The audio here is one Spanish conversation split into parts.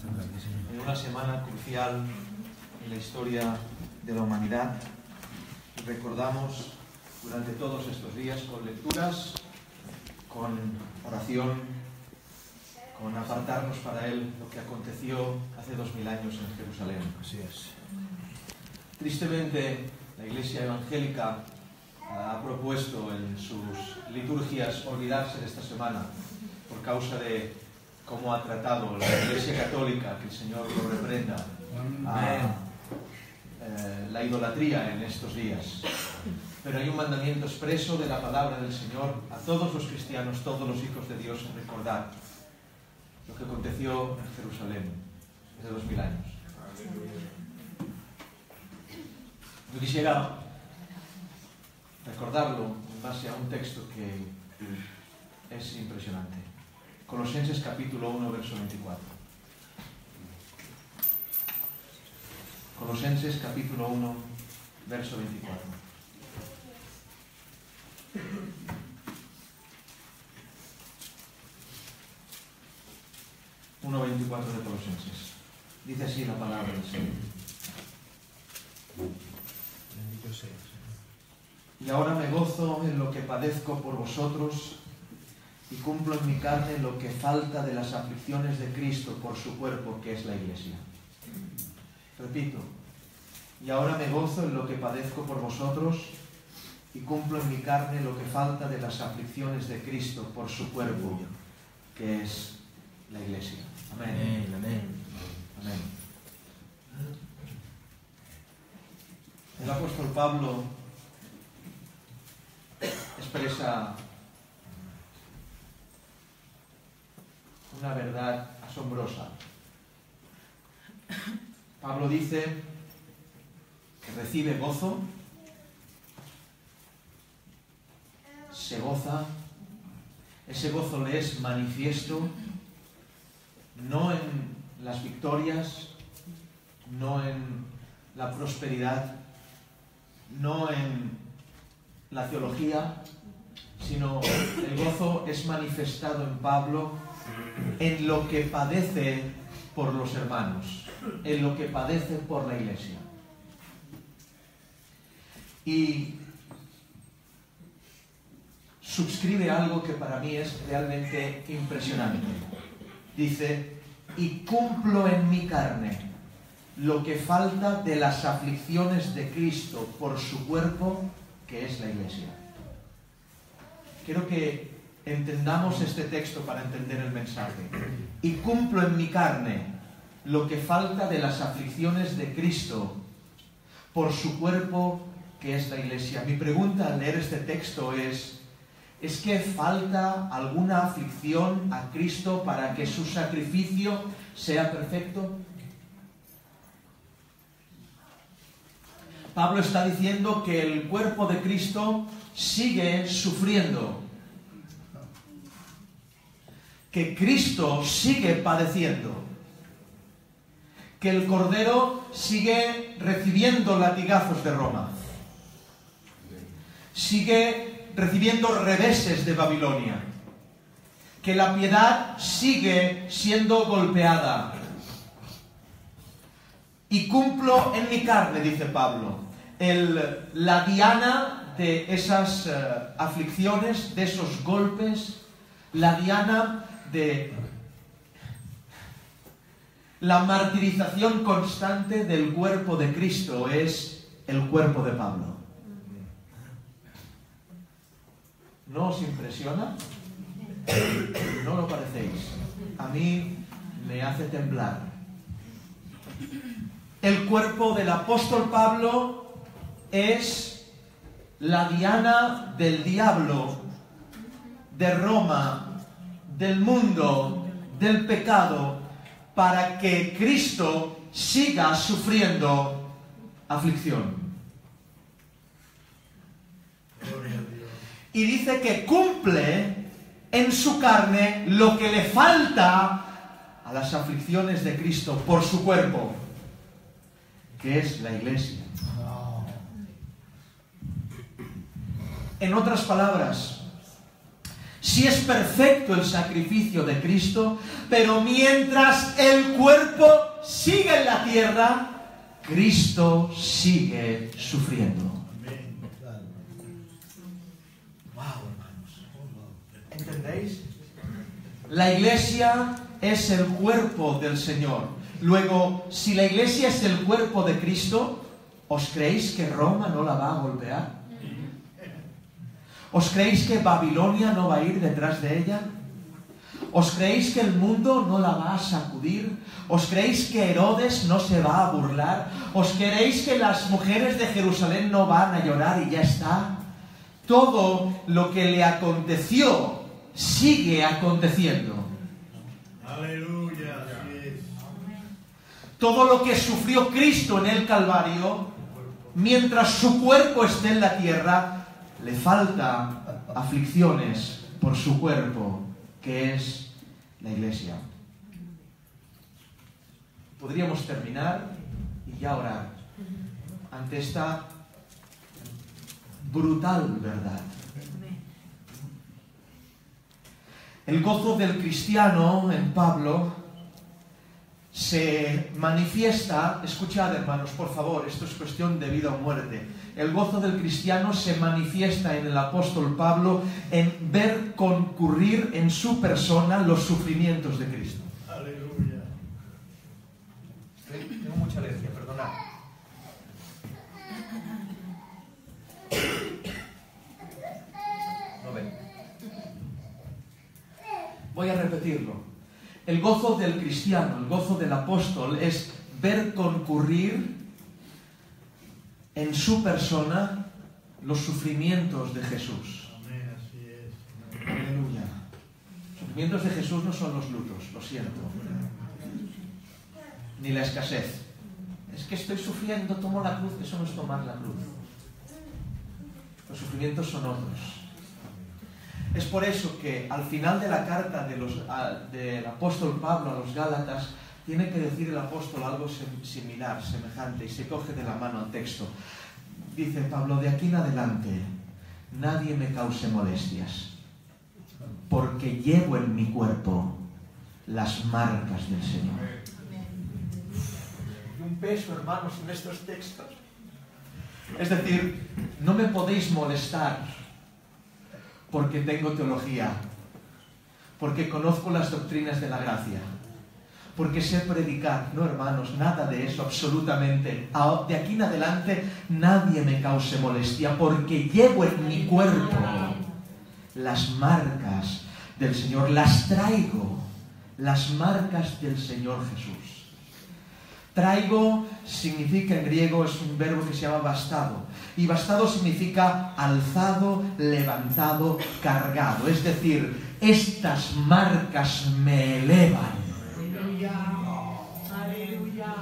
en una semana crucial en la historia de la humanidad. Recordamos durante todos estos días con lecturas, con oración, con apartarnos para Él lo que aconteció hace 2000 años en Jerusalén. Así es. Tristemente, la Iglesia evangélica ha propuesto en sus liturgias olvidarse de esta semana por causa de cómo ha tratado la Iglesia católica, que el Señor lo reprenda, la idolatría en estos días. Pero hay un mandamiento expreso de la palabra del Señor a todos los cristianos, todos los hijos de Dios, recordar lo que aconteció en Jerusalén hace 2000 años. Yo quisiera recordarlo en base a un texto que es impresionante. Colosenses capítulo 1, verso 24. Colosenses capítulo 1, verso 24. de Colosenses. Dice así la palabra del Señor. Bendito sea, Señor. Y ahora me gozo en lo que padezco por vosotros y cumplo en mi carne lo que falta de las aflicciones de Cristo por su cuerpo, que es la Iglesia. Repito, y ahora me gozo en lo que padezco por vosotros y cumplo en mi carne lo que falta de las aflicciones de Cristo por su cuerpo, que es la Iglesia. Amén. Amén, amén. Amén. El apóstol Pablo expresa una verdad asombrosa. Pablo dice que recibe gozo, se goza, ese gozo le es manifiesto, no en las victorias, no en la prosperidad, no en la teología, sino el gozo es manifestado en Pablo en lo que padece por los hermanos, en lo que padece por la Iglesia. Y suscribe algo que para mí es realmente impresionante. Dice, y cumplo en mi carne lo que falta de las aflicciones de Cristo por su cuerpo, que es la Iglesia. Quiero que entendamos este texto para entender el mensaje. Y cumplo en mi carne lo que falta de las aflicciones de Cristo por su cuerpo, que es la Iglesia. Mi pregunta al leer este texto ¿es que falta alguna aflicción a Cristo para que su sacrificio sea perfecto? Pablo está diciendo que el cuerpo de Cristo sigue sufriendo, que Cristo sigue padeciendo, que el Cordero sigue recibiendo latigazos de Roma, sigue recibiendo reveses de Babilonia, que la piedad sigue siendo golpeada. Y cumplo en mi carne, dice Pablo, la diana de esas aflicciones, de esos golpes, la diana de la martirización constante del cuerpo de Cristo es el cuerpo de Pablo. ¿No os impresiona? ¿No lo parecéis? A mí me hace temblar. El cuerpo del apóstol Pablo es la diana del diablo, de Roma, del mundo, del pecado, para que Cristo siga sufriendo aflicción. Y dice que cumple en su carne lo que le falta a las aflicciones de Cristo por su cuerpo, que es la Iglesia. En otras palabras, Sí es perfecto el sacrificio de Cristo, pero mientras el cuerpo sigue en la tierra, Cristo sigue sufriendo. ¿Entendéis? La iglesia es el cuerpo del Señor. Luego, si la iglesia es el cuerpo de Cristo, ¿os creéis que Roma no la va a golpear? ¿Os creéis que Babilonia no va a ir detrás de ella? ¿Os creéis que el mundo no la va a sacudir? ¿Os creéis que Herodes no se va a burlar? ¿Os creéis que las mujeres de Jerusalén no van a llorar y ya está? Todo lo que le aconteció sigue aconteciendo. Aleluya. Todo lo que sufrió Cristo en el Calvario, mientras su cuerpo esté en la tierra, le falta aflicciones por su cuerpo, que es la iglesia. Podríamos terminar y ya orar ante esta brutal verdad. El gozo del cristiano en Pablo se manifiesta, escuchad hermanos, por favor, esto es cuestión de vida o muerte. El gozo del cristiano se manifiesta en el apóstol Pablo en ver concurrir en su persona los sufrimientos de Cristo. Aleluya. Tengo mucha alergia, perdonad. No ven. Voy a repetirlo. El gozo del cristiano, el gozo del apóstol es ver concurrir en su persona los sufrimientos de Jesús. Amén, así es. Aleluya. Los sufrimientos de Jesús no son los lutos, lo siento. Ni la escasez. Es que estoy sufriendo, tomo la cruz, eso no es tomar la cruz. Los sufrimientos son otros. Es por eso que al final de la carta del apóstol Pablo a los Gálatas, tiene que decir el apóstol algo similar, semejante, y se coge de la mano al texto. Dice Pablo, de aquí en adelante, nadie me cause molestias, porque llevo en mi cuerpo las marcas del Señor. Y un peso, hermanos, en estos textos. Es decir, no me podéis molestar porque tengo teología, porque conozco las doctrinas de la gracia, porque sé predicar. No, hermanos, nada de eso, absolutamente. De aquí en adelante nadie me cause molestia, porque llevo en mi cuerpo las marcas del Señor. Las traigo, las marcas del Señor Jesús. Traigo significa en griego, es un verbo que se llama bastado. Y bastado significa alzado, levantado, cargado. Es decir, estas marcas me elevan. Aleluya.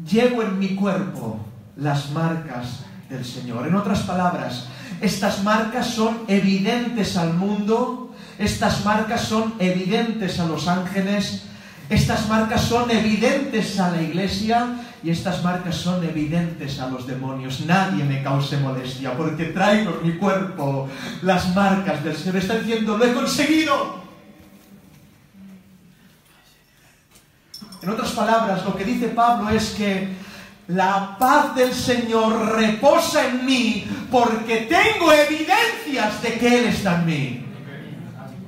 Llevo en mi cuerpo las marcas del Señor. En otras palabras, estas marcas son evidentes al mundo, estas marcas son evidentes a los ángeles, estas marcas son evidentes a la iglesia y estas marcas son evidentes a los demonios. Nadie me cause molestia porque traigo en mi cuerpo las marcas del Señor. Está diciendo, lo he conseguido. En otras palabras, lo que dice Pablo es que la paz del Señor reposa en mí porque tengo evidencias de que Él está en mí.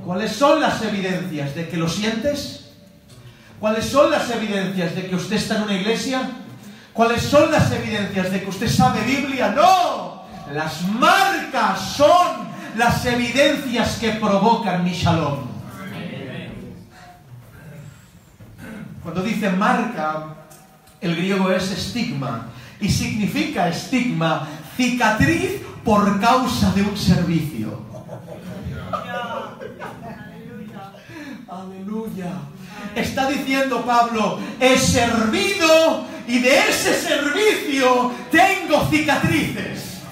¿Cuáles son las evidencias? ¿De que lo sientes? ¿Cuáles son las evidencias de que usted está en una iglesia? ¿Cuáles son las evidencias de que usted sabe Biblia? ¡No! Las marcas son las evidencias que provocan mi shalom. Cuando dice marca, el griego es estigma, y significa estigma, cicatriz por causa de un servicio. Aleluya. Está diciendo Pablo, he servido y de ese servicio tengo cicatrices.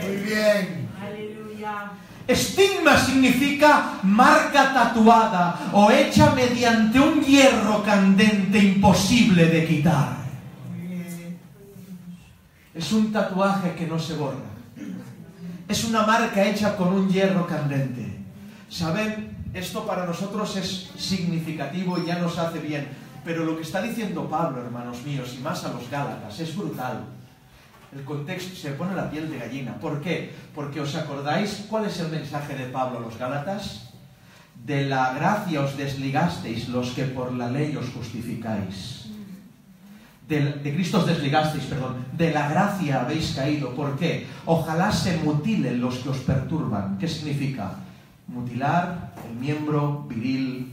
Muy bien. Aleluya. Estigma significa marca tatuada o hecha mediante un hierro candente imposible de quitar. Es un tatuaje que no se borra. Es una marca hecha con un hierro candente. ¿Saben? Esto para nosotros es significativo y ya nos hace bien. Pero lo que está diciendo Pablo, hermanos míos, y más a los Gálatas, es brutal. El contexto se pone la piel de gallina. ¿Por qué? Porque ¿os acordáis cuál es el mensaje de Pablo a los Gálatas? De la gracia os desligasteis los que por la ley os justificáis. De Cristo os desligasteis, perdón. De la gracia habéis caído. ¿Por qué? Ojalá se mutilen los que os perturban. ¿Qué significa? Mutilar el miembro viril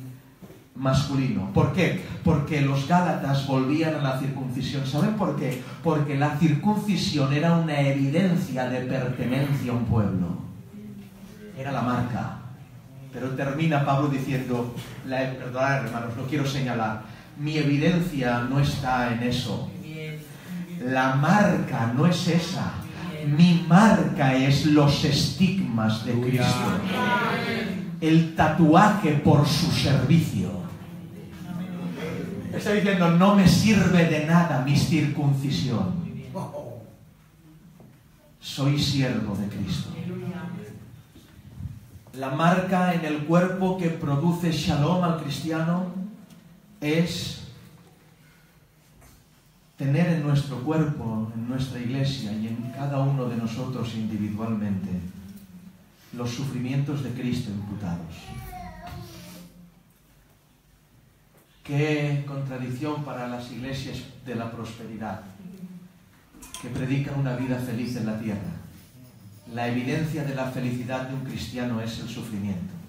masculino. ¿Por qué? Porque los Gálatas volvían a la circuncisión. ¿Saben por qué? Porque la circuncisión era una evidencia de pertenencia a un pueblo. Era la marca. Pero termina Pablo diciendo, perdonad hermanos, no quiero señalar, mi evidencia no está en eso. La marca no es esa. Mi marca es los estigmas de Cristo. El tatuaje por su servicio. Está diciendo, no me sirve de nada mi circuncisión. Soy siervo de Cristo. La marca en el cuerpo que produce shalom al cristiano es tener en nuestro cuerpo, en nuestra iglesia y en cada uno de nosotros individualmente los sufrimientos de Cristo imputados. Qué contradicción para las iglesias de la prosperidad que predican una vida feliz en la tierra. La evidencia de la felicidad de un cristiano es el sufrimiento.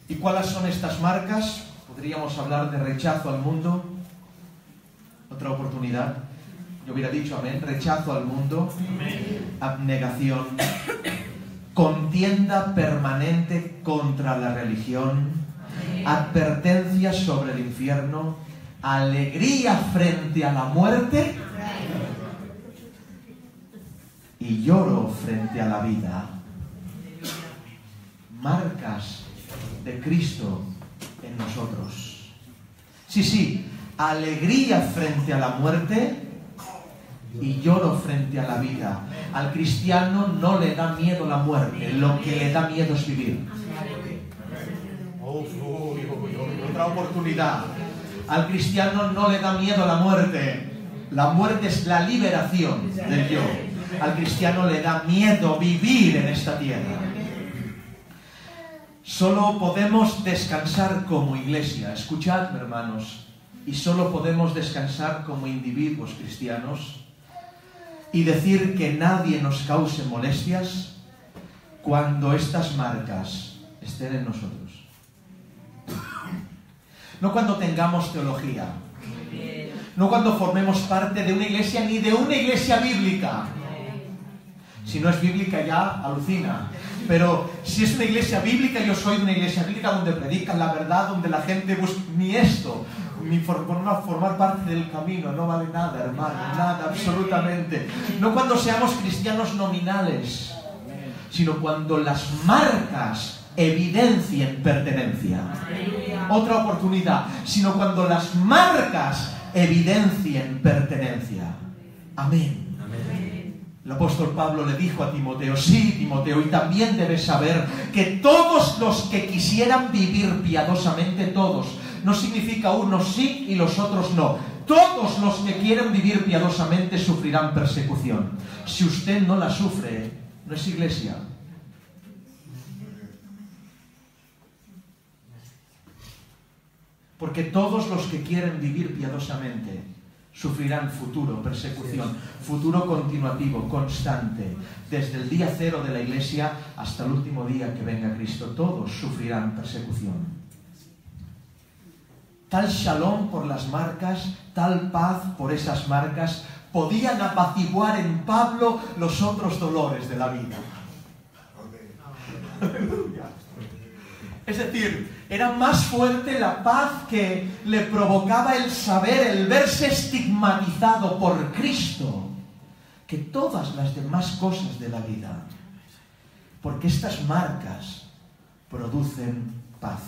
¿Y cuáles son estas marcas? Podríamos hablar de rechazo al mundo. Otra oportunidad. Yo hubiera dicho amén. Rechazo al mundo. Abnegación. Contienda permanente contra la religión. Advertencias sobre el infierno. Alegría frente a la muerte. Y lloro frente a la vida. Marcas de Cristo en nosotros. Sí, alegría frente a la muerte y lloro frente a la vida. Al cristiano no le da miedo la muerte, lo que le da miedo es vivir. Otra oportunidad. Al cristiano no le da miedo la muerte. La muerte es la liberación del yo. Al cristiano le da miedo vivir en esta tierra. Solo podemos descansar como iglesia, escuchadme hermanos, y solo podemos descansar como individuos cristianos y decir que nadie nos cause molestias cuando estas marcas estén en nosotros. No cuando tengamos teología, no cuando formemos parte de una iglesia ni de una iglesia bíblica. Si no es bíblica ya alucina. Pero si es una iglesia bíblica, yo soy de una iglesia bíblica donde predican la verdad, donde la gente busca ni esto, ni formar parte del camino, no vale nada, hermano, nada, absolutamente. No cuando seamos cristianos nominales, sino cuando las marcas evidencien pertenencia. Otra oportunidad, sino cuando las marcas evidencien pertenencia. Amén. El apóstol Pablo le dijo a Timoteo, sí, Timoteo, y también debes saber que todos los que quisieran vivir piadosamente, todos, no significa unos sí y los otros no, todos los que quieren vivir piadosamente sufrirán persecución. Si usted no la sufre, no es iglesia. Porque todos los que quieren vivir piadosamente sufrirán futuro, persecución, futuro continuativo, constante. Desde el día cero de la iglesia hasta el último día que venga Cristo, todos sufrirán persecución. Tal shalom por las marcas, tal paz por esas marcas, podían apaciguar en Pablo los otros dolores de la vida. Aleluya. Es decir, era más fuerte la paz que le provocaba el saber, el verse estigmatizado por Cristo, que todas las demás cosas de la vida. Porque estas marcas producen paz.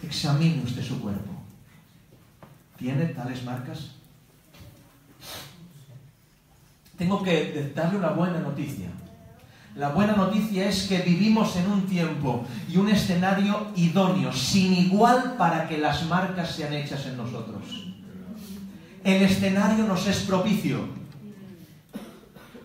Examine usted su cuerpo. ¿Tiene tales marcas? tengo que darle una buena noticia. La buena noticia es que vivimos en un tiempo y un escenario idóneo, sin igual, para que las marcas sean hechas en nosotros. El escenario nos es propicio.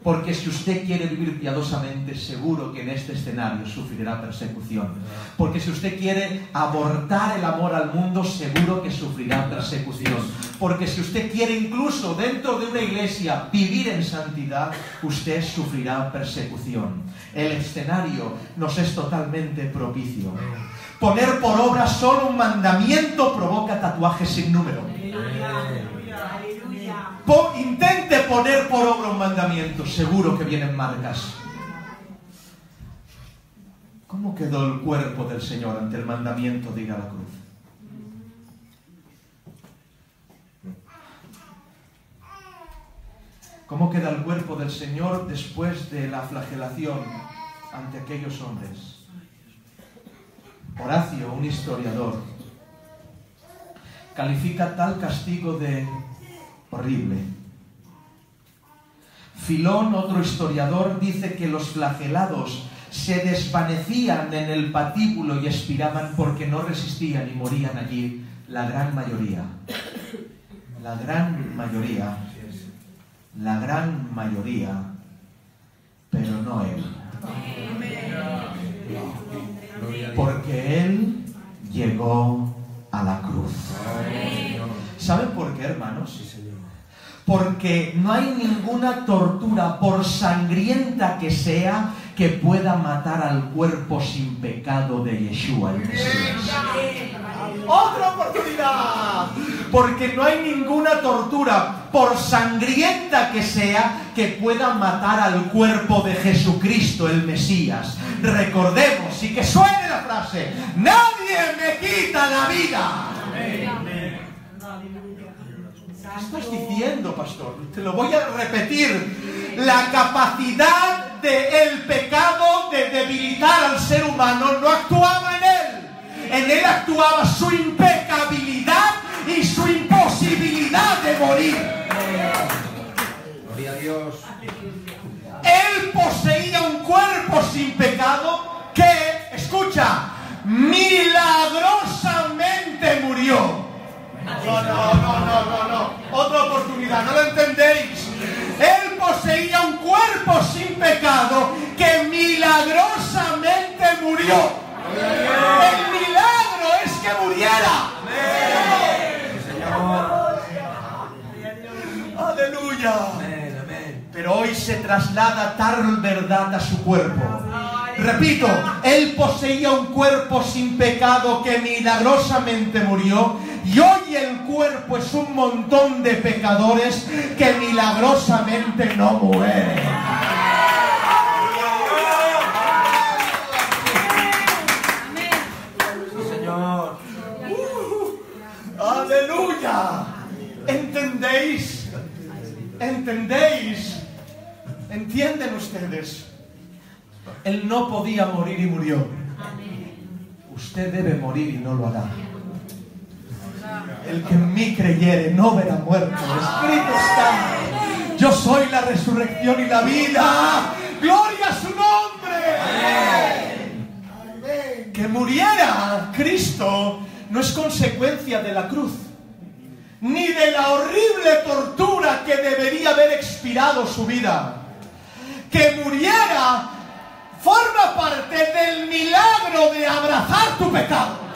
Porque si usted quiere vivir piadosamente, seguro que en este escenario sufrirá persecución. Porque si usted quiere abortar el amor al mundo, seguro que sufrirá persecución. Porque si usted quiere incluso dentro de una iglesia vivir en santidad, usted sufrirá persecución. El escenario nos es totalmente propicio. Poner por obra solo un mandamiento provoca tatuajes sin número. Intente poner por obra un mandamiento, seguro que vienen marcas. ¿Cómo quedó el cuerpo del Señor ante el mandamiento de ir a la cruz? ¿Cómo queda el cuerpo del Señor después de la flagelación ante aquellos hombres? Horacio, un historiador, califica tal castigo de horrible. Filón, otro historiador, dice que los flagelados se desvanecían en el patíbulo y expiraban porque no resistían y morían allí la gran mayoría. La gran mayoría, pero no él. Porque él llegó a la cruz. ¿Saben por qué, hermanos? Porque no hay ninguna tortura, por sangrienta que sea, que pueda matar al cuerpo sin pecado de Yeshua, el Mesías. ¡Otra oportunidad! Porque no hay ninguna tortura, por sangrienta que sea, que pueda matar al cuerpo de Jesucristo, el Mesías. Recordemos, y que suene la frase: ¡nadie me quita la vida! ¿Qué estás diciendo, pastor? Te lo voy a repetir. La capacidad del pecado de debilitar al ser humano no actuaba en él. En él actuaba su impecabilidad y su imposibilidad de morir. Gloria a Dios. Él poseía un cuerpo sin pecado que, escucha, milagrosamente murió. No. Otra oportunidad, ¿no lo entendéis? Él poseía un cuerpo sin pecado que milagrosamente murió. El milagro es que muriera. Aleluya. Pero hoy se traslada tal verdad a su cuerpo. Repito, él poseía un cuerpo sin pecado que milagrosamente murió, y hoy el cuerpo es un montón de pecadores que milagrosamente no mueren. Sí, Señor. ¡Aleluya! ¿Entendéis? ¿Entendéis? ¿Entienden ustedes? Él no podía morir y murió. Usted debe morir y no lo hará. El que en mí creyere no verá muerte. Escrito está: yo soy la resurrección y la vida. ¡Gloria a su nombre! Amén. Que muriera Cristo no es consecuencia de la cruz, ni de la horrible tortura que debería haber expirado su vida. Que muriera forma parte del milagro de abrazar tu pecado.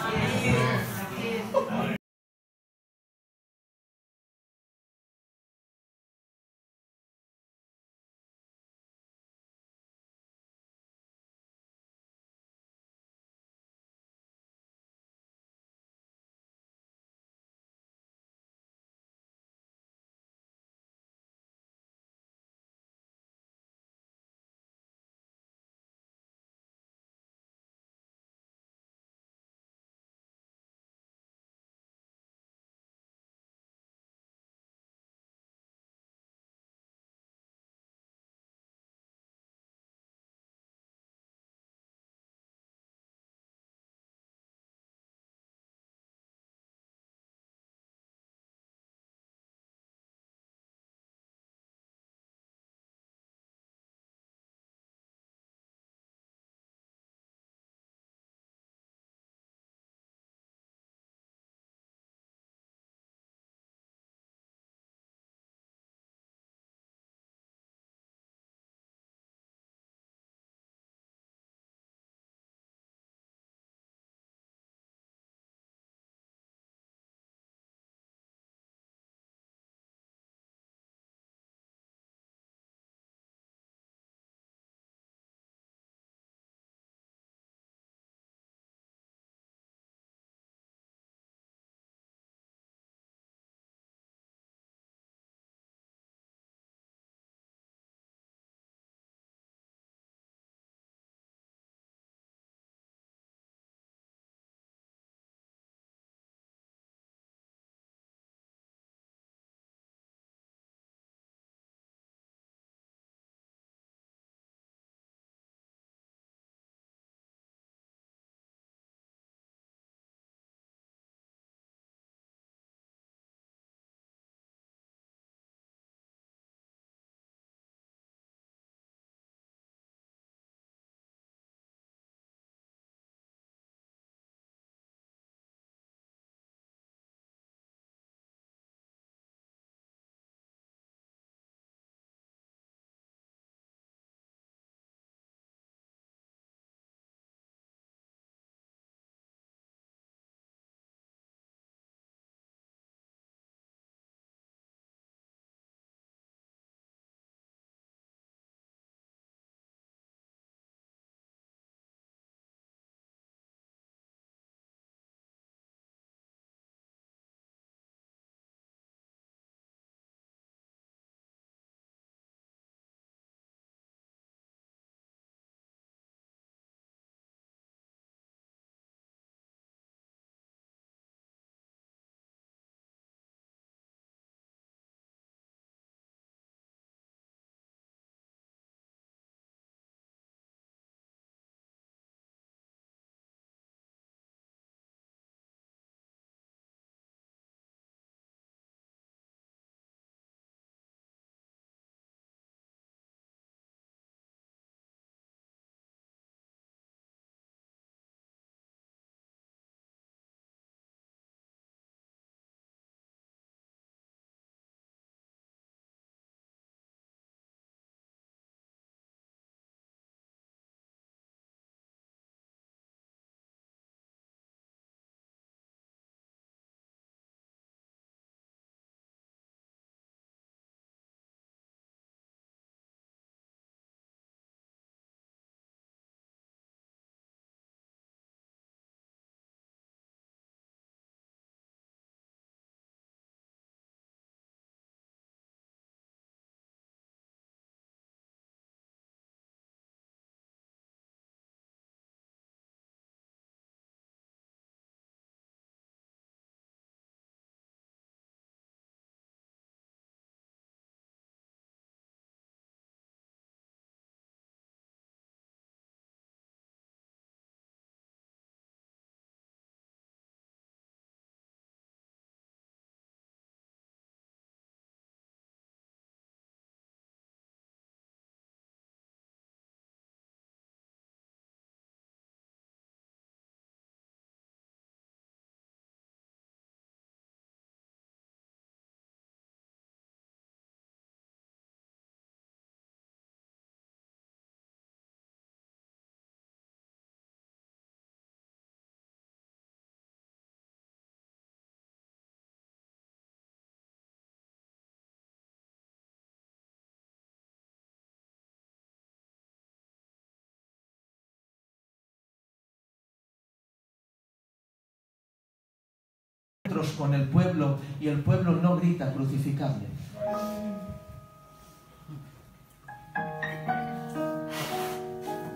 con el pueblo y el pueblo no grita crucificadle.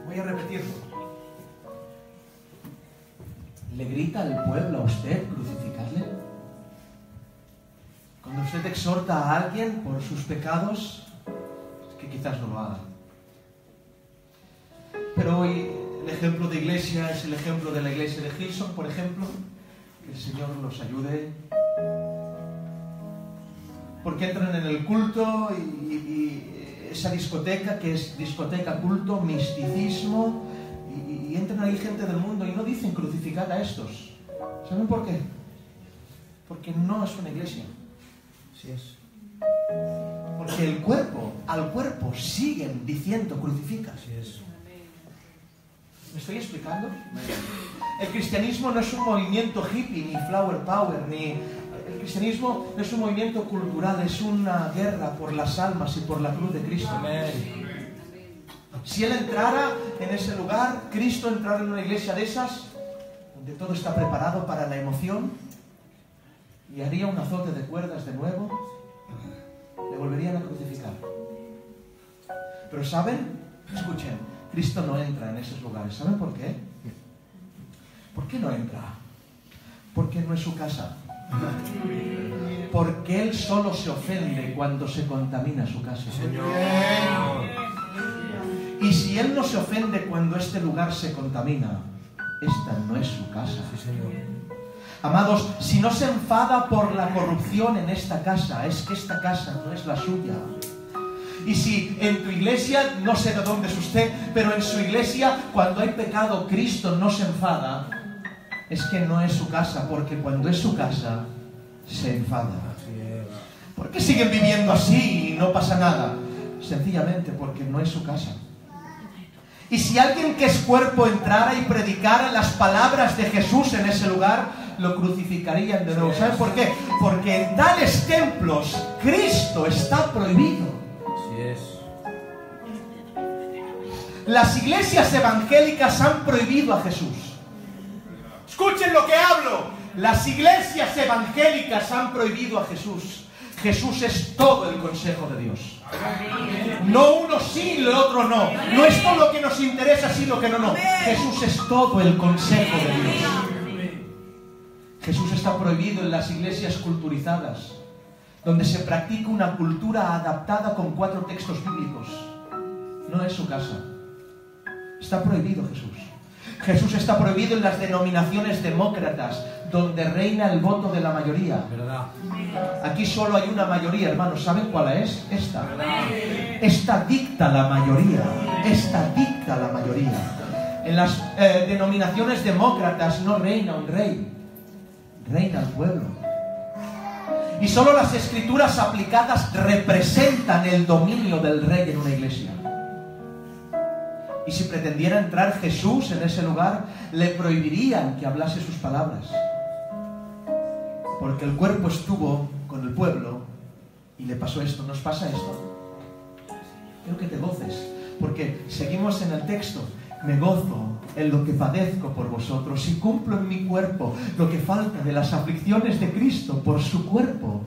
Voy a repetirlo. ¿Le grita el pueblo a usted crucificadle? Cuando usted exhorta a alguien por sus pecados, es que quizás no lo haga. Pero hoy el ejemplo de iglesia es el ejemplo de la iglesia de Hillsong, por ejemplo. Que el Señor los ayude. Porque entran en el culto y esa discoteca que es discoteca, culto, misticismo, y entran ahí gente del mundo y no dicen crucificad a estos. ¿Saben por qué? Porque no es una iglesia. Así es. Porque al cuerpo siguen diciendo crucifica. Así es. ¿Me estoy explicando? El cristianismo no es un movimiento hippie, ni flower power, el cristianismo no es un movimiento cultural, es una guerra por las almas y por la cruz de Cristo. Amén. Si Él entrara en ese lugar, Cristo entrara en una iglesia de esas, donde todo está preparado para la emoción, y haría un azote de cuerdas de nuevo, le volverían a crucificar. Pero ¿saben? Escuchen, Cristo no entra en esos lugares. ¿Saben por qué? ¿Por qué no entra? Porque no es su casa. Porque Él solo se ofende cuando se contamina su casa. Señor. Y si Él no se ofende cuando este lugar se contamina, esta no es su casa. Sí, Señor. Amados, si no se enfada por la corrupción en esta casa, es que esta casa no es la suya. Y si en tu iglesia, no sé de dónde es usted, pero en su iglesia, cuando hay pecado, Cristo no se enfada, es que no es su casa, porque cuando es su casa, se enfada. Así es. ¿Por qué siguen viviendo así y no pasa nada? Sencillamente porque no es su casa. Y si alguien que es cuerpo entrara y predicara las palabras de Jesús en ese lugar, lo crucificarían de nuevo. ¿Saben por qué? Porque en tales templos Cristo está prohibido. Así es. Las iglesias evangélicas han prohibido a Jesús. Escuchen lo que hablo. Las iglesias evangélicas han prohibido a Jesús. Jesús es todo el consejo de Dios. No uno sí y el otro no. No es todo lo que nos interesa, sí lo que no. Jesús es todo el consejo de Dios. Jesús está prohibido en las iglesias culturizadas, donde se practica una cultura adaptada con 4 textos bíblicos. No es su casa. Está prohibido Jesús. Jesús está prohibido en las denominaciones demócratas, donde reina el voto de la mayoría. ¿Verdad? Aquí solo hay una mayoría, hermanos. ¿Saben cuál es? Esta. Esta dicta la mayoría. Esta dicta la mayoría. En las denominaciones demócratas no reina un rey. Reina el pueblo. Y solo las escrituras aplicadas representan el dominio del rey en una iglesia. Y si pretendiera entrar Jesús en ese lugar, le prohibirían que hablase sus palabras. Porque el cuerpo estuvo con el pueblo y le pasó esto. ¿Nos pasa esto? Quiero que te goces, porque seguimos en el texto. Me gozo en lo que padezco por vosotros y cumplo en mi cuerpo lo que falta de las aflicciones de Cristo por su cuerpo.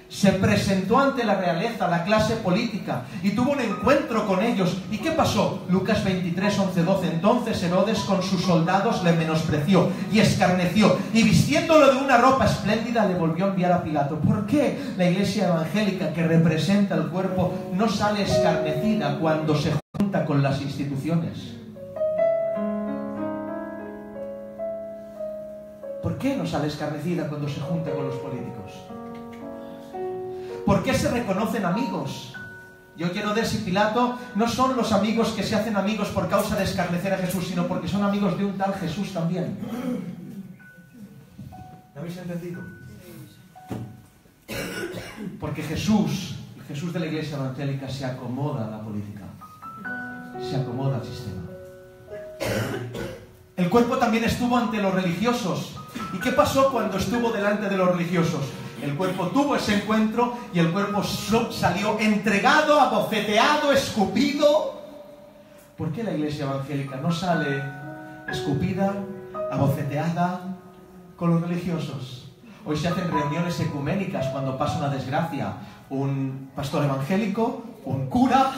Se presentó ante la realeza, la clase política, y tuvo un encuentro con ellos. ¿Y qué pasó? Lucas 23, 11, 12. Entonces Herodes con sus soldados le menospreció y escarneció, y vistiéndolo de una ropa espléndida le volvió a enviar a Pilato. ¿Por qué la iglesia evangélica que representa el cuerpo no sale escarnecida cuando se junta con las instituciones? ¿Por qué no sale escarnecida cuando se junta con los políticos? ¿Por qué se reconocen amigos? Yo quiero ver si Pilato no son los amigos que se hacen amigos por causa de escarnecer a Jesús, sino porque son amigos de un tal Jesús también. ¿Me habéis entendido? Porque Jesús, el Jesús de la iglesia evangélica, se acomoda a la política, se acomoda al sistema. El cuerpo también estuvo ante los religiosos. ¿Y qué pasó cuando estuvo delante de los religiosos? El cuerpo tuvo ese encuentro y el cuerpo salió entregado, abofeteado, escupido. ¿Por qué la iglesia evangélica no sale escupida, abofeteada con los religiosos? Hoy se hacen reuniones ecuménicas cuando pasa una desgracia. Un pastor evangélico, un cura,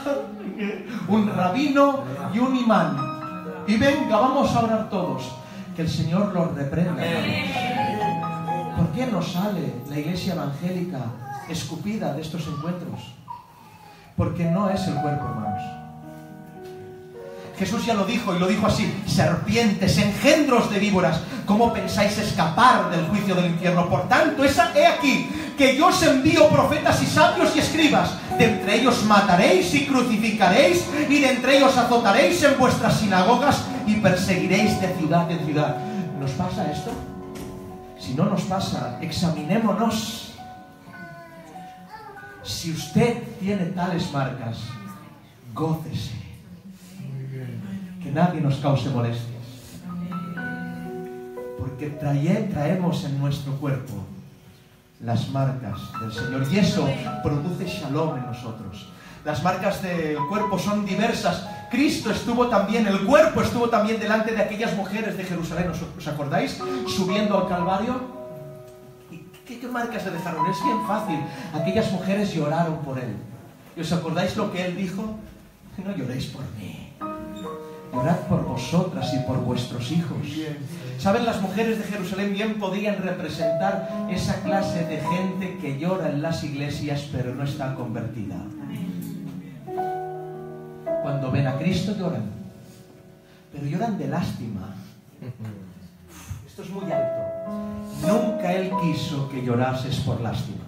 un rabino y un imán. Y venga, vamos a orar todos. Que el Señor los reprenda. ¿Por qué no sale la iglesia evangélica escupida de estos encuentros? Porque no es el cuerpo, hermanos. Jesús ya lo dijo, y lo dijo así: serpientes, engendros de víboras, ¿cómo pensáis escapar del juicio del infierno? Por tanto, he aquí, que yo os envío profetas y sabios y escribas. De entre ellos mataréis y crucificaréis, y de entre ellos azotaréis en vuestras sinagogas, y perseguiréis de ciudad en ciudad. ¿Nos pasa esto? Si no nos pasa, examinémonos. Si usted tiene tales marcas, gócese. Que nadie nos cause molestias. Porque traemos en nuestro cuerpo las marcas del Señor. Y eso produce shalom en nosotros. Las marcas del cuerpo son diversas. Cristo el cuerpo estuvo también delante de aquellas mujeres de Jerusalén. ¿Os acordáis? Subiendo al Calvario. ¿Y qué marcas le dejaron? Es bien fácil. Aquellas mujeres lloraron por Él. ¿Y os acordáis lo que Él dijo? No lloréis por mí. Llorad por vosotras y por vuestros hijos. ¿Saben? Las mujeres de Jerusalén bien podían representar esa clase de gente que llora en las iglesias pero no está convertida. Cuando ven a Cristo lloran, pero lloran de lástima. Esto es muy alto. Nunca Él quiso que llorases por lástima.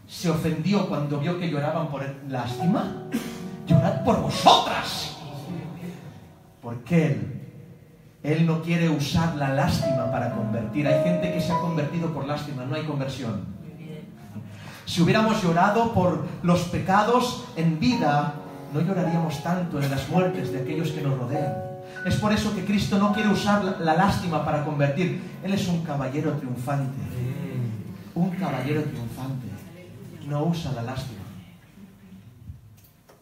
Se ofendió cuando vio que lloraban por lástima. Llorad por vosotras. Porque Él no quiere usar la lástima para convertir. Hay gente que se ha convertido por lástima, no hay conversión. Si hubiéramos llorado por los pecados en vida, no lloraríamos tanto en las muertes de aquellos que nos rodean. Es por eso que Cristo no quiere usar la lástima para convertir. Él es un caballero triunfante. Un caballero triunfante. No usa la lástima.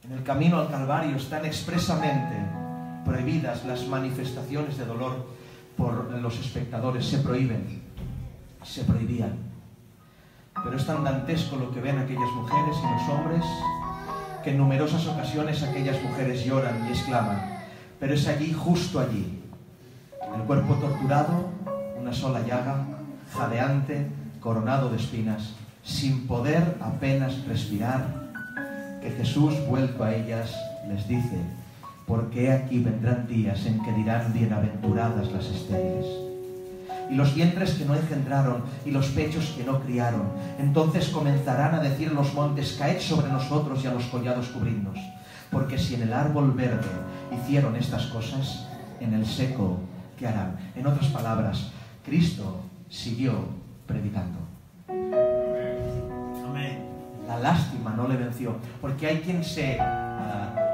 En el camino al Calvario están expresamente prohibidas las manifestaciones de dolor por los espectadores. Se prohíben, se prohibían. Pero es tan dantesco lo que ven aquellas mujeres y los hombres, que en numerosas ocasiones aquellas mujeres lloran y exclaman. Pero es allí, justo allí, el cuerpo torturado, una sola llaga, jadeante, coronado de espinas, sin poder apenas respirar, que Jesús, vuelto a ellas, les dice: porque aquí vendrán días en que dirán bienaventuradas las estériles, y los vientres que no engendraron, y los pechos que no criaron. Entonces comenzarán a decir los montes: caed sobre nosotros, y a los collados cubridnos. Porque si en el árbol verde hicieron estas cosas, en el seco, ¿qué harán? En otras palabras, Cristo siguió predicando. Amén. La lástima no le venció, porque hay quien se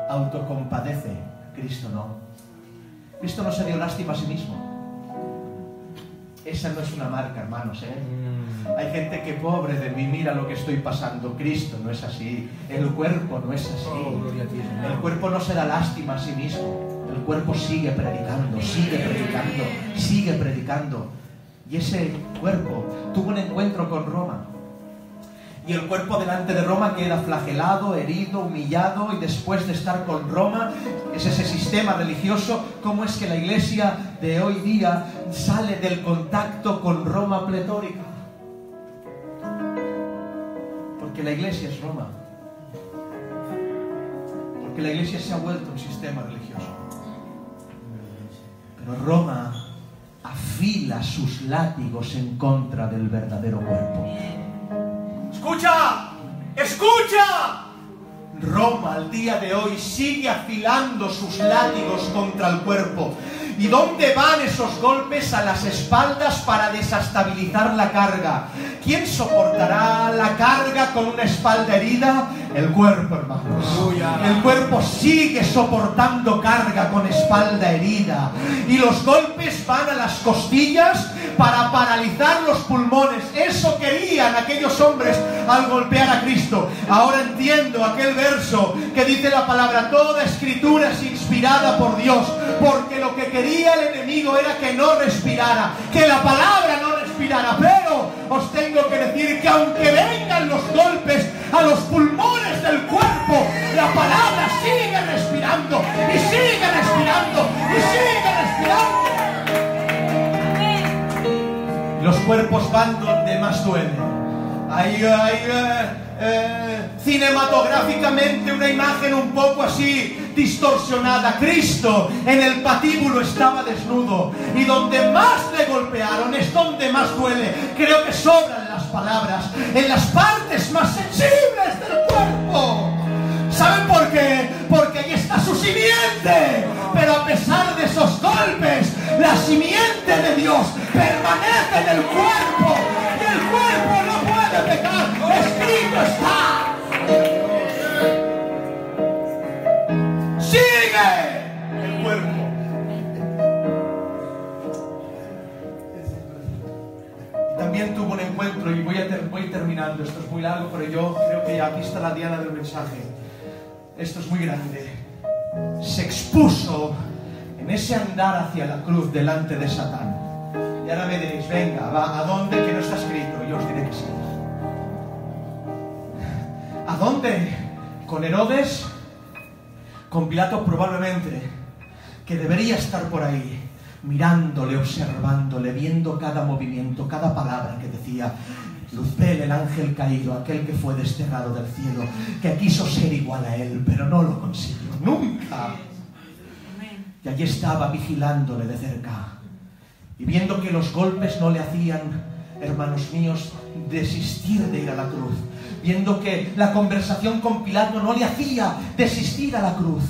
autocompadece. Cristo no. Cristo no se dio lástima a sí mismo. Esa no es una marca, hermanos, Hay gente que, pobre de mí, mira lo que estoy pasando. Cristo no es así. El cuerpo no es así. El cuerpo no se da lástima a sí mismo. El cuerpo sigue predicando, sigue predicando, sigue predicando. Y ese cuerpo tuvo un encuentro con Roma. Y el cuerpo delante de Roma queda flagelado, herido, humillado, y después de estar con Roma, es ese sistema religioso. ¿Cómo es que la iglesia de hoy día sale del contacto con Roma pletórica? Porque la iglesia es Roma. Porque la iglesia se ha vuelto un sistema religioso. Pero Roma afila sus látigos en contra del verdadero cuerpo. ¡Escucha! ¡Escucha! Roma al día de hoy sigue afilando sus látigos contra el cuerpo. ¿Y dónde van esos golpes? A las espaldas para desestabilizar la carga. ¿Quién soportará la carga con una espalda herida? El cuerpo, hermanos. El cuerpo sigue soportando carga con espalda herida. Y los golpes van a las costillas para paralizar los pulmones. Eso querían aquellos hombres al golpear a Cristo. Ahora entiendo aquel verso que dice la palabra: toda escritura es inspirada por Dios, porque lo que quería el enemigo era que no respirara, que la palabra no respirara. Pero os tengo que decir que aunque vengan los golpes a los pulmones del cuerpo, la palabra sigue respirando y sigue respirando y sigue respirando. Los cuerpos van donde más duelen. Hay cinematográficamente una imagen un poco así distorsionada. Cristo en el patíbulo estaba desnudo, y donde más le golpearon es donde más duele. Creo que sobran las palabras en las partes más sensibles del cuerpo. ¿Saben por qué? Porque ahí está su simiente. Pero a pesar de esos golpes, la simiente de Dios permanece en el cuerpo, y el cuerpo no puede pecar. Escrito está. Sigue el cuerpo. Y también tuvo un encuentro, y voy terminando. Esto es muy largo, pero yo creo que aquí está la diana del mensaje. Esto es muy grande. Se expuso en ese andar hacia la cruz delante de Satán. Y ahora me diréis, venga, va, ¿a dónde? Que no está escrito. Yo os diré que sí. ¿A dónde? Con Herodes, con Pilato probablemente, que debería estar por ahí, mirándole, observándole, viendo cada movimiento, cada palabra que decía. Luzbel, el ángel caído, aquel que fue desterrado del cielo, que quiso ser igual a él, pero no lo consiguió, nunca. Y allí estaba vigilándole de cerca, y viendo que los golpes no le hacían, hermanos míos, desistir de ir a la cruz, viendo que la conversación con Pilato no le hacía desistir a la cruz,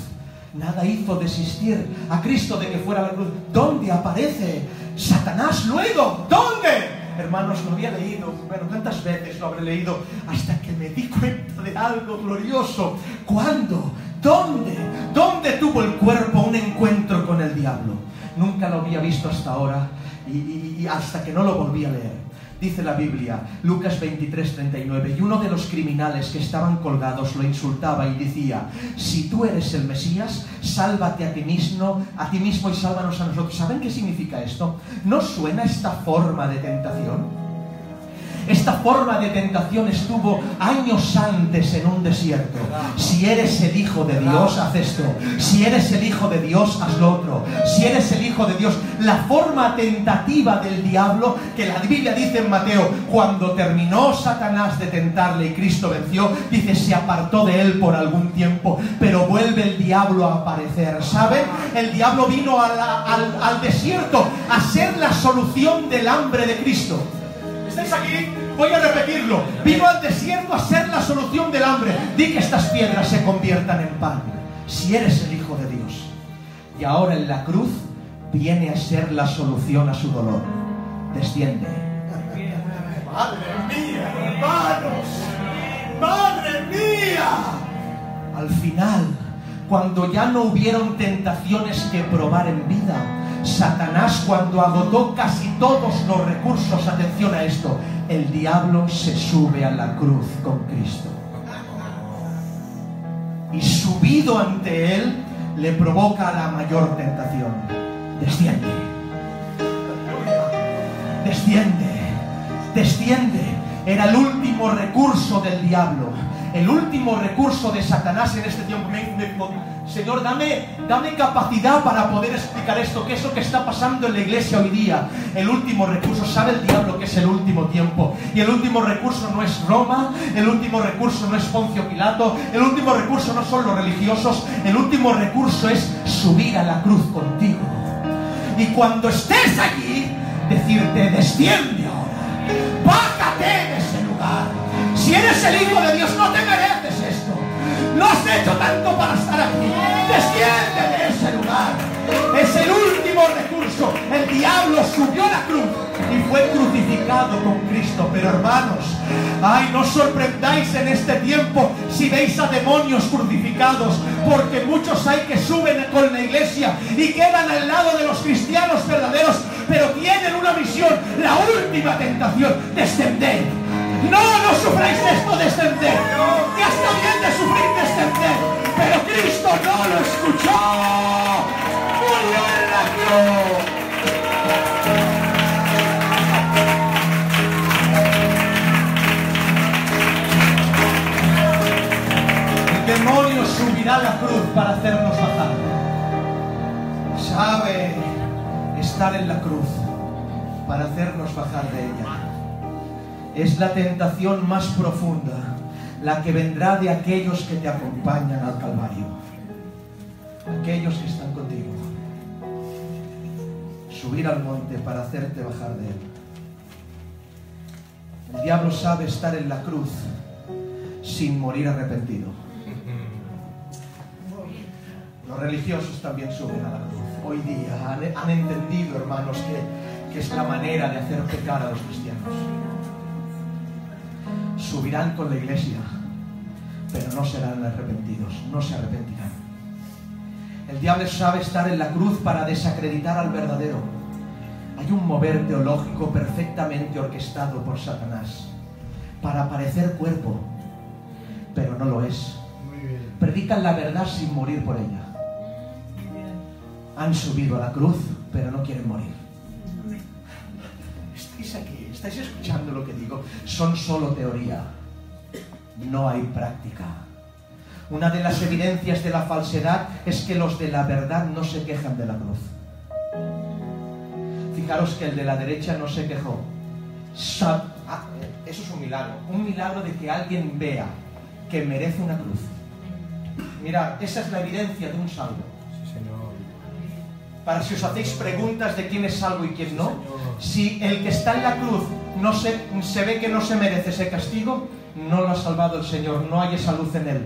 nada hizo desistir a Cristo de que fuera a la cruz. ¿Dónde aparece Satanás luego? ¿Dónde? Hermanos, lo había leído, bueno, tantas veces lo habré leído, hasta que me di cuenta de algo glorioso. ¿Cuándo? ¿Dónde? ¿Dónde tuvo el cuerpo un encuentro con el diablo? Nunca lo había visto hasta ahora, y hasta que no lo volví a leer. Dice la Biblia, Lucas 23:39, y uno de los criminales que estaban colgados lo insultaba y decía: si tú eres el Mesías, sálvate a ti mismo y sálvanos a nosotros. ¿Saben qué significa esto? ¿No suena esta forma de tentación? Esta forma de tentación estuvo años antes en un desierto. Si eres el Hijo de Dios, haz esto. Si eres el Hijo de Dios, haz lo otro. Si eres el Hijo de Dios, la forma tentativa del diablo, que la Biblia dice en Mateo, cuando terminó Satanás de tentarle y Cristo venció, dice, se apartó de él por algún tiempo, pero vuelve el diablo a aparecer. ¿Saben? El diablo vino al desierto a ser la solución del hambre de Cristo. ¿Estáis aquí? Voy a repetirlo. Vino al desierto a ser la solución del hambre. Di que estas piedras se conviertan en pan. Si eres el Hijo de Dios. Y ahora en la cruz viene a ser la solución a su dolor. Desciende. ¡Madre mía, hermanos! ¡Madre mía! Al final, cuando ya no hubieron tentaciones que probar en vida, Satanás, cuando agotó casi todos los recursos, atención a esto, el diablo se sube a la cruz con Cristo. Y subido ante él, le provoca la mayor tentación. Desciende. Desciende. Desciende. Era el último recurso del diablo. El último recurso de Satanás en este tiempo. Señor, dame capacidad para poder explicar esto, que es lo que está pasando en la iglesia hoy día. El último recurso, sabe el diablo que es el último tiempo. Y el último recurso no es Roma, el último recurso no es Poncio Pilato, el último recurso no son los religiosos, el último recurso es subir a la cruz contigo. Y cuando estés allí, decirte, desciende ahora, bájate de ese lugar. Si eres el Hijo de Dios, no te mereces esto. No has hecho tanto para estar aquí. Desciende de ese lugar. Es el último recurso. El diablo subió a la cruz y fue crucificado con Cristo. Pero hermanos, ay, no os sorprendáis en este tiempo si veis a demonios crucificados, porque muchos hay que suben con la iglesia y quedan al lado de los cristianos verdaderos, pero tienen una misión, la última tentación: descender. No sufráis esto, descender. Ya está bien de sufrir, descender. Pero Cristo no lo escuchó. Murió en la cruz. subirá a la cruz para hacernos bajar. Sabe estar en la cruz para hacernos bajar de ella. Es la tentación más profunda, la que vendrá de aquellos que te acompañan al Calvario, aquellos que están contigo. Subir al monte para hacerte bajar de él. El diablo sabe estar en la cruz sin morir arrepentido. Los religiosos también suben a la cruz. Hoy día han entendido, hermanos, que es la manera de hacer pecar a los cristianos. Subirán con la iglesia, pero no serán arrepentidos, no se arrepentirán. El diablo sabe estar en la cruz para desacreditar al verdadero. Hay un mover teológico perfectamente orquestado por Satanás para parecer cuerpo, pero no lo es. Predican la verdad sin morir por ella. Han subido a la cruz, pero no quieren morir. Estáis aquí, estáis escuchando lo que digo. Son solo teoría, no hay práctica. Una de las evidencias de la falsedad es que los de la verdad no se quejan de la cruz. Fijaros que el de la derecha no se quejó. Eso es un milagro de que alguien vea que merece una cruz. Mirad, esa es la evidencia de un salvo. Sí, Señor. Para si os hacéis preguntas de quién es salvo y quién no, si el que está en la cruz no se ve que no se merece ese castigo, no lo ha salvado el Señor, no hay esa luz en él.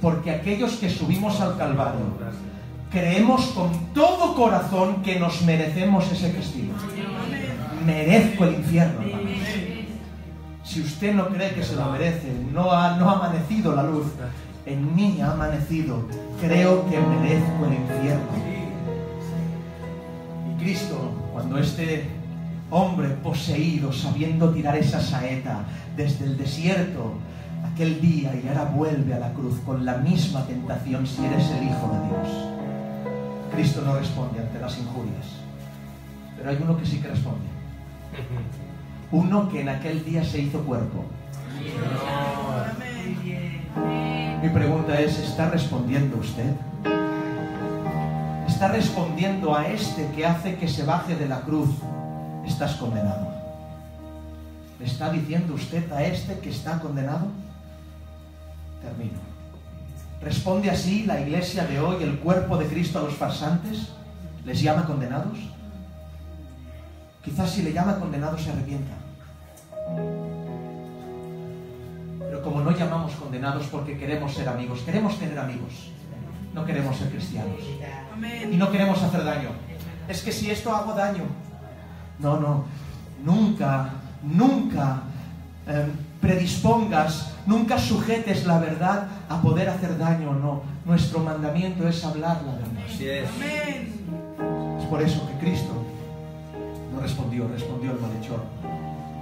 Porque aquellos que subimos al Calvario creemos con todo corazón que nos merecemos ese castigo. Merezco el infierno, hermano. Si usted no cree que se lo merece, no ha amanecido la luz, en mí ha amanecido. Creo que merezco el infierno. Y Cristo, cuando este hombre poseído, sabiendo tirar esa saeta desde el desierto, aquel día, y ahora vuelve a la cruz con la misma tentación, si eres el Hijo de Dios. Cristo no responde ante las injurias, pero hay uno que sí que responde. Uno que en aquel día se hizo cuerpo. Mi pregunta es, ¿está respondiendo usted? ¿Está respondiendo a este que hace que se baje de la cruz? Estás condenado. ¿Le está diciendo usted a este que está condenado? Termino. ¿Responde así la iglesia de hoy, el cuerpo de Cristo, a los farsantes? ¿Les llama condenados? Quizás si le llama condenados se arrepienta. Pero como no llamamos condenados porque queremos ser amigos, queremos tener amigos, no queremos ser cristianos. Y no queremos hacer daño. Es que si esto hago daño. No, nunca predispongas, nunca sujetes la verdad a poder hacer daño o no. Nuestro mandamiento es hablar la verdad. Así es. Es por eso que Cristo no respondió el malhechor,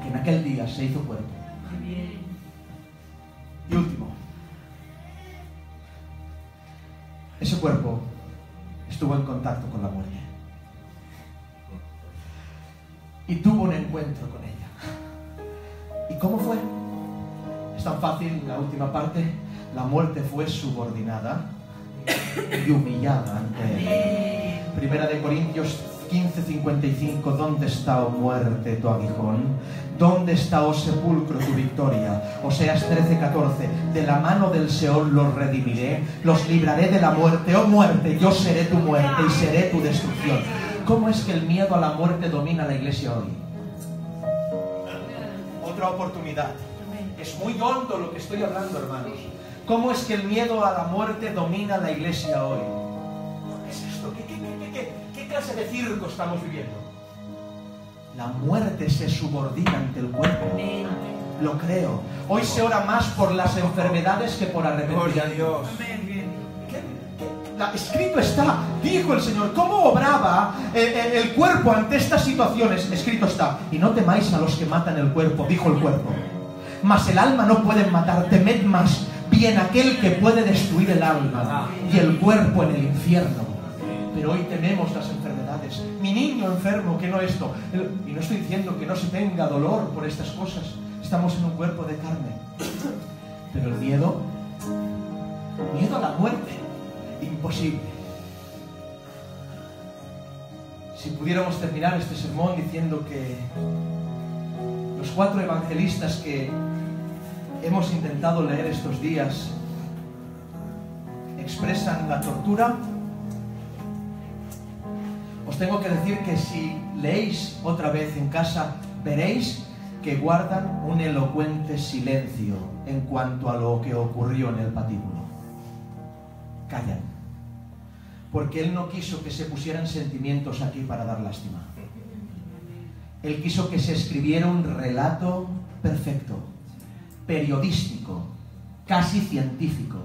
que en aquel día se hizo cuerpo. Y último, ese cuerpo estuvo en contacto con la muerte y tuvo un encuentro con ella. ¿Y cómo fue? Es tan fácil, la última parte. La muerte fue subordinada y humillada ante él. Primera de Corintios 15:55. ¿Dónde está, oh muerte, tu aguijón? ¿Dónde está, oh sepulcro, tu victoria? Oseas 13:14. De la mano del Seol los redimiré, los libraré de la muerte. Oh muerte, yo seré tu muerte y seré tu destrucción. ¿Cómo es que el miedo a la muerte domina la iglesia hoy? Otra oportunidad. Es muy hondo lo que estoy hablando, hermanos. ¿Cómo es que el miedo a la muerte domina la iglesia hoy? ¿Qué es esto? ¿Qué clase de circo estamos viviendo? La muerte se subordina ante el cuerpo. Lo creo. Hoy se ora más por las enfermedades que por arrepentimiento. Escrito está, dijo el Señor, ¿cómo obraba el cuerpo ante estas situaciones? Escrito está, y no temáis a los que matan el cuerpo, dijo el cuerpo, mas el alma no pueden matar, temed más bien aquel que puede destruir el alma y el cuerpo en el infierno. Pero hoy tememos las enfermedades. Mi niño enfermo, que no esto. Y no estoy diciendo que no se tenga dolor por estas cosas. Estamos en un cuerpo de carne. Pero el miedo a la muerte, imposible. Si pudiéramos terminar este sermón diciendo que los 4 evangelistas que hemos intentado leer estos días expresan la tortura, os tengo que decir que si leéis otra vez en casa, veréis que guardan un elocuente silencio en cuanto a lo que ocurrió en el patíbulo. Callan. Porque Él no quiso que se pusieran sentimientos aquí para dar lástima. Él quiso que se escribiera un relato perfecto, periodístico, casi científico.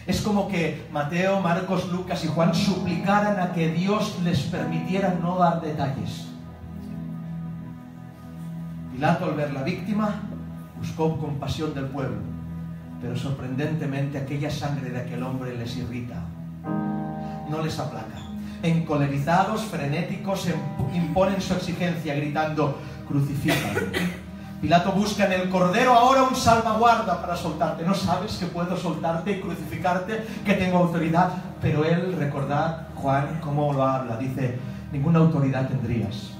Es como que Mateo, Marcos, Lucas y Juan suplicaran a que Dios les permitiera no dar detalles. Pilato, al ver la víctima, buscó compasión del pueblo, pero sorprendentemente aquella sangre de aquel hombre les irrita, no les aplaca. Encolerizados, frenéticos, imponen su exigencia gritando: crucifícalo. Pilato busca en el Cordero ahora un salvaguarda para soltarte. ¿No sabes que puedo soltarte y crucificarte? Que tengo autoridad. Pero él, recordad, Juan, cómo lo habla. Dice: ninguna autoridad tendrías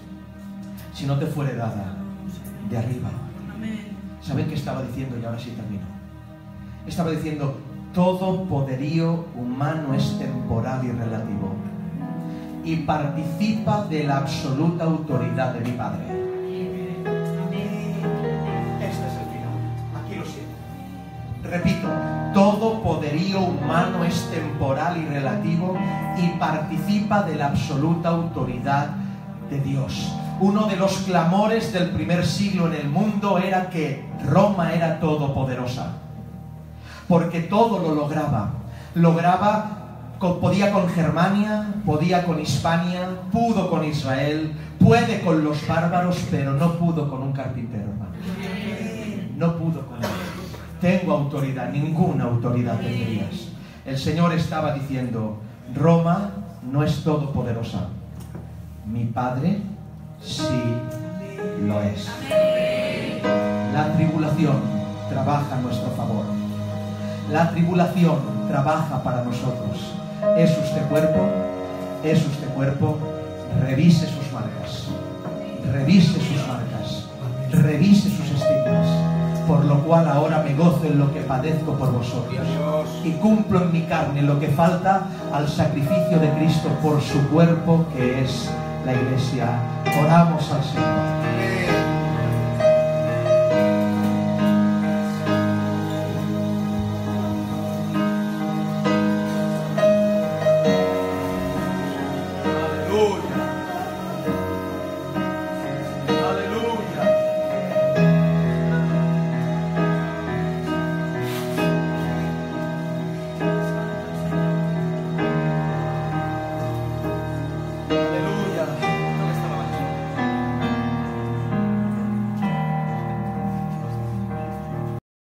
si no te fuere dada de arriba. ¿Saben qué estaba diciendo? Y ahora sí termino. Estaba diciendo: todo poderío humano es temporal y relativo, y participa de la absoluta autoridad de mi Padre. Repito, todo poderío humano es temporal y relativo y participa de la absoluta autoridad de Dios. Uno de los clamores del primer siglo en el mundo era que Roma era todopoderosa, porque todo lo lograba. Podía con Germania, podía con Hispania, pudo con Israel, puede con los bárbaros, pero no pudo con un carpintero, hermano. No pudo con él. Tengo autoridad, ninguna autoridad tendrías. El Señor estaba diciendo: Roma no es todopoderosa. Mi Padre sí lo es. La tribulación trabaja a nuestro favor. La tribulación trabaja para nosotros. ¿Es usted cuerpo? ¿Es usted cuerpo? Revise sus marcas. Revise sus marcas. Revise sus estigmas. Por lo cual ahora me gozo en lo que padezco por vosotros, y cumplo en mi carne lo que falta al sacrificio de Cristo por su cuerpo, que es la Iglesia. Oramos al Señor.